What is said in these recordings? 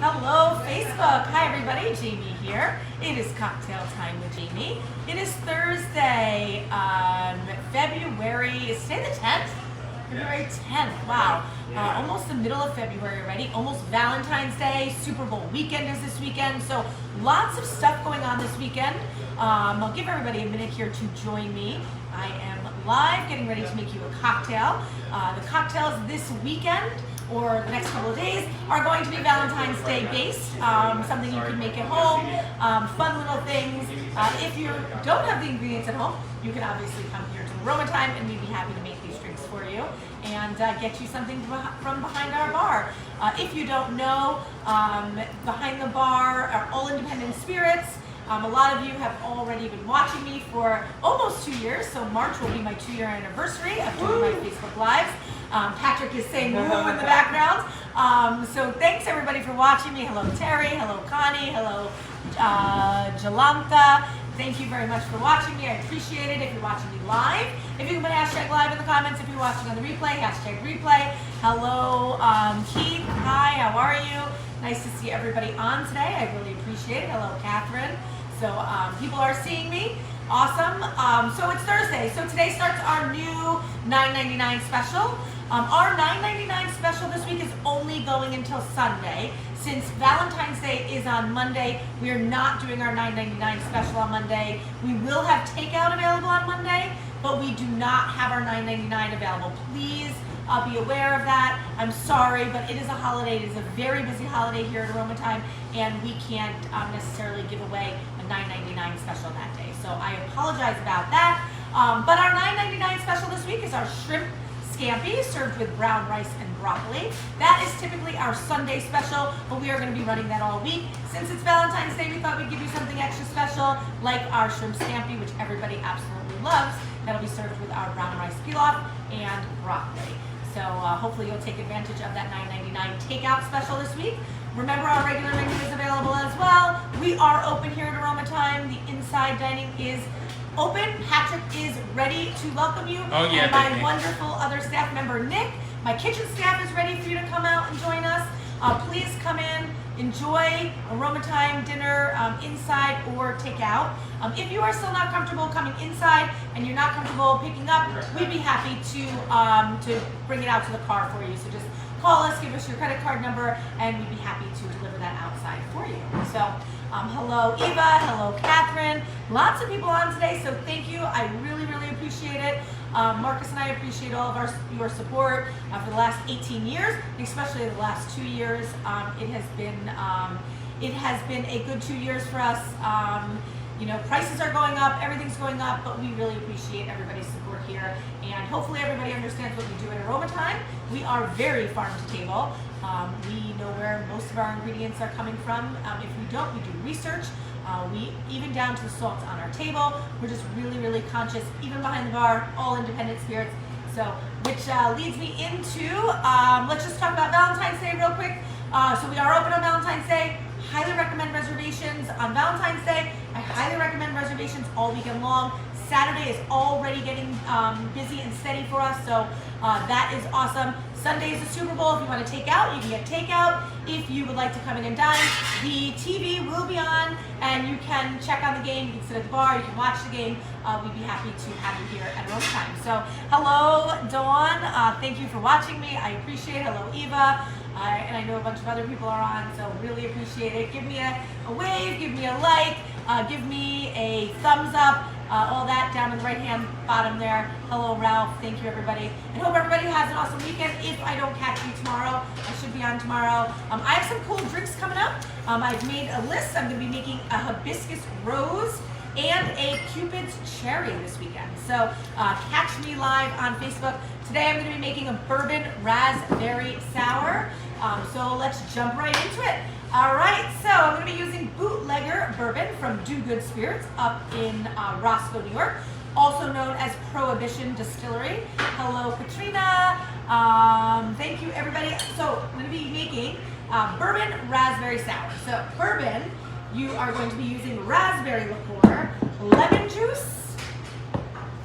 Hello, Facebook. Hi, everybody. Jamie here. It is Cocktail Time with Jamie. It is Thursday, February, is today the 10th? February 10th. Wow. Almost the middle of February already. Almost Valentine's Day. Super Bowl weekend is this weekend. So lots of stuff going on this weekend. I'll give everybody a minute here to join me. I am live getting ready to make you a cocktail. The cocktails this weekend or the next couple of days are going to be Valentine's Day based, something you can make at home, fun little things. If you don't have the ingredients at home, you can obviously come here to Aroma Time and we'd be happy to make these drinks for you and get you something from behind our bar. If you don't know, behind the bar are all independent spirits. A lot of you have already been watching me for almost 2 years, so March will be my 2-year anniversary of doing my Facebook Lives. Patrick is saying woo in the background. So thanks everybody for watching me. Hello Terry, hello Connie, hello Jalanta. Thank you very much for watching me. I appreciate it if you're watching me live. If you can put hashtag live in the comments, if you're watching on the replay, hashtag replay. Hello Keith, hi, how are you? Nice to see everybody on today. I really appreciate it. Hello Catherine. So people are seeing me. Awesome. So it's Thursday. So today starts our new $9.99 special. Our $9.99 special this week is only going until Sunday. Since Valentine's Day is on Monday, we are not doing our $9.99 special on Monday. We will have takeout available on Monday, but we do not have our $9.99 available. Please be aware of that. I'm sorry, but it is a holiday. It is a very busy holiday here at Aroma Time, and we can't necessarily give away a $9.99 special that day. So I apologize about that. But our $9.99 special this week is our shrimp scampi served with brown rice and broccoli. That is typically our Sunday special, but we are going to be running that all week. Since it's Valentine's Day, we thought we'd give you something extra special, like our shrimp scampi, which everybody absolutely loves. That'll be served with our brown rice pilaf and broccoli. So hopefully you'll take advantage of that $9.99 takeout special this week. Remember, our regular menu is available as well. We are open here at Aroma Time. The inside dining is open. Patrick is ready to welcome you. Oh yeah, and my wonderful other staff member, Nick. My kitchen staff is ready for you to come out and join us. Please come in, enjoy Aroma Time dinner inside or take out. If you are still not comfortable coming inside and you're not comfortable picking up, we'd be happy to bring it out to the car for you. So just call us, give us your credit card number, and we'd be happy to deliver that outside for you. So hello Eva, hello Catherine. Lots of people on today, so thank you. I really, really appreciate it. Marcus and I appreciate all of your support for the last 18 years, especially the last 2 years. It has been a good 2 years for us. You know, prices are going up, everything's going up, but we really appreciate everybody's support here. And hopefully everybody understands what we do at Aroma Time. We are very farm to table. We know where most of our ingredients are coming from. If we don't, we do research. We even down to the salt on our table. We're just really, really conscious, even behind the bar, all independent spirits. So, which leads me into, let's just talk about Valentine's Day real quick. So we are open on Valentine's Day. Highly recommend reservations on Valentine's Day. I highly recommend reservations all weekend long. Saturday is already getting busy and steady for us, so that is awesome. Sunday is the Super Bowl. If you want to take out, you can get takeout. If you would like to come in and dine, the TV will be on, and you can check on the game. You can sit at the bar. You can watch the game. We'd be happy to have you here at Aroma Time. So, hello, Dawn. Thank you for watching me. I appreciate it. Hello, Eva. And I know a bunch of other people are on, so really appreciate it. Give me a wave, give me a like, give me a thumbs up, all that down in the right-hand bottom there. Hello, Ralph. Thank you, everybody. And hope everybody has an awesome weekend. If I don't catch you tomorrow, I should be on tomorrow. I have some cool drinks coming up. I've made a list. I'm going to be making a hibiscus rose and a Cupid's cherry this weekend. So catch me live on Facebook. Today I'm going to be making a bourbon raspberry sour. So let's jump right into it. All right, so I'm going to be using bootlegger bourbon from Do Good Spirits up in Roscoe, New York, also known as Prohibition Distillery. Hello, Katrina. Thank you, everybody. So I'm going to be making bourbon raspberry sour. So bourbon, you are going to be using raspberry liqueur, lemon juice,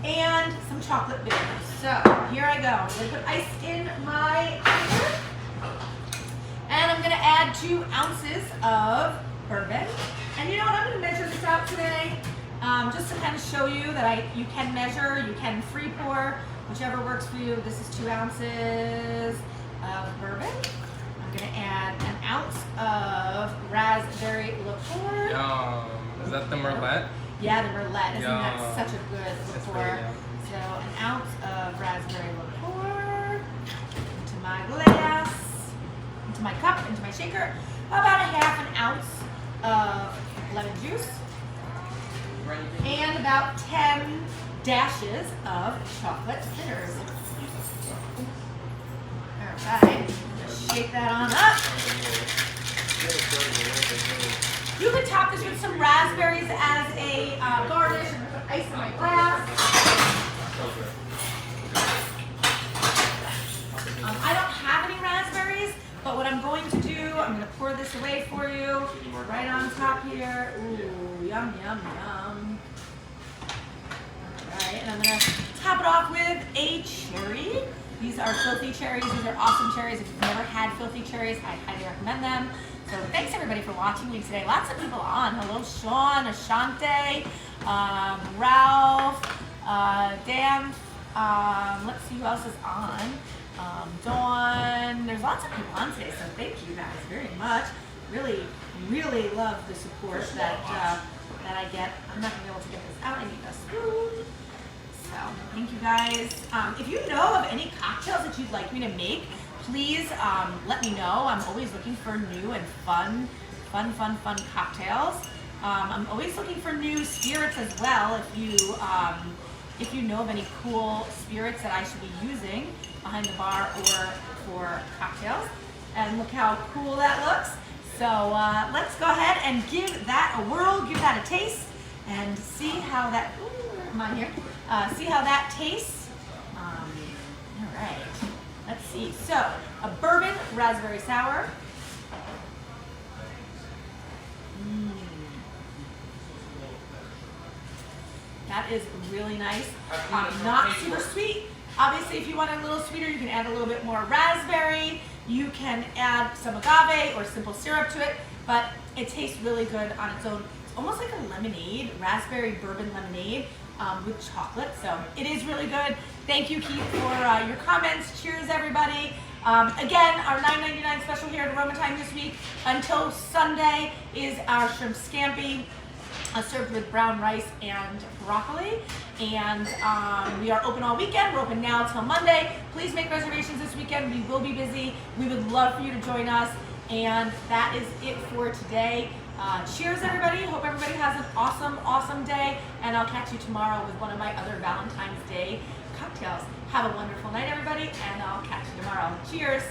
and some chocolate bitters. So here I go. I'm going to put ice in my shaker. And I'm gonna add 2 ounces of bourbon. And you know what, I'm gonna measure this out today, just to kind of show you that you can measure, you can free pour, whichever works for you. This is 2 ounces of bourbon. I'm gonna add 1 ounce of raspberry liqueur. Yum. Is that the Merlot? Yeah, the Merlot. Isn't Yum. that such a good liqueur? So 1 ounce of raspberry liqueur into my glass, into my cup, into my shaker. About 1/2 ounce of lemon juice. And about 10 dashes of chocolate bitters. Alright, shake that on up. You could top this with some raspberries as a garnish and put ice in my glass. I don't have any raspberries, but what I'm going to do, I'm going to pour this away for you, right on top here. Ooh, yum, yum, yum. Alright, and I'm going to top it off with a cherry. These are filthy cherries. These are awesome cherries. If you've never had filthy cherries, I highly recommend them. So thanks everybody for watching me today. Lots of people on. Hello, Sean, Ashante, Ralph, Dan. Let's see who else is on. Dawn. There's lots of people on today, so thank you guys very much. Really, really love the support that I get. I'm not gonna be able to get this out. I need a spoon. So thank you guys. If you know of any cocktails that you'd like me to make, please let me know. I'm always looking for new and fun cocktails. I'm always looking for new spirits as well. If you know of any cool spirits that I should be using behind the bar or for cocktails. And look how cool that looks. So let's go ahead and give that a whirl, give that a taste, and see how that. Ooh, come on here. See how that tastes. All right. Let's see. So, a bourbon raspberry sour. That is really nice. Not super sweet. Obviously, if you want it a little sweeter, you can add a little bit more raspberry. You can add some agave or simple syrup to it, but it tastes really good on its own. It's almost like a lemonade, raspberry bourbon lemonade. With chocolate, so it is really good. Thank you, Keith, for your comments. Cheers, everybody. Again, our $9.99 special here at Aroma Time this week until Sunday is our shrimp scampi, served with brown rice and broccoli. And we are open all weekend. We're open now till Monday. Please make reservations this weekend. We will be busy. We would love for you to join us. And that is it for today. Cheers, everybody. Hope everybody has an awesome day. And I'll catch you tomorrow with one of my other Valentine's Day cocktails. Have a wonderful night, everybody, and I'll catch you tomorrow. Cheers.